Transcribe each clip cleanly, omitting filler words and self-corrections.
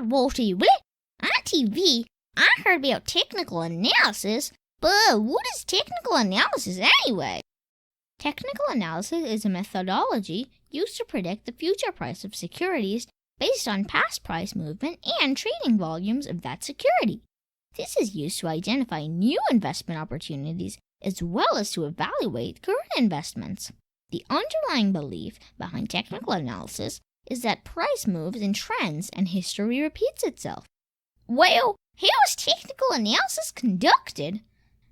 Walty, what? On TV, I heard about technical analysis, but what is technical analysis anyway? Technical analysis is a methodology used to predict the future price of securities based on past price movement and trading volumes of that security. This is used to identify new investment opportunities as well as to evaluate current investments. The underlying belief behind technical analysis is that price moves in trends and history repeats itself. Well, how is technical analysis conducted?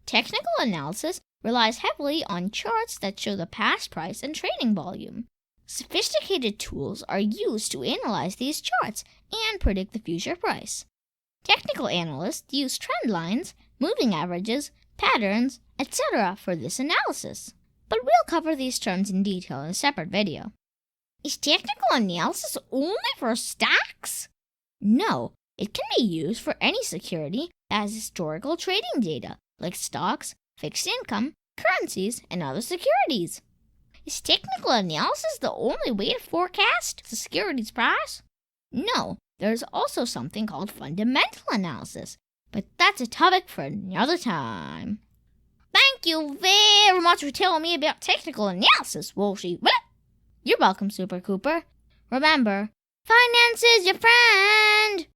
Technical analysis relies heavily on charts that show the past price and trading volume. Sophisticated tools are used to analyze these charts and predict the future price. Technical analysts use trend lines, moving averages, patterns, etc. for this analysis. But we'll cover these terms in detail in a separate video. Is technical analysis only for stocks? No, it can be used for any security that has historical trading data, like stocks, fixed income, currencies, and other securities. Is technical analysis the only way to forecast the security's price? No, there's also something called fundamental analysis, but that's a topic for another time. Thank you very much for telling me about technical analysis, Walshy. You're welcome, Super Cooper. Remember, finance is your friend!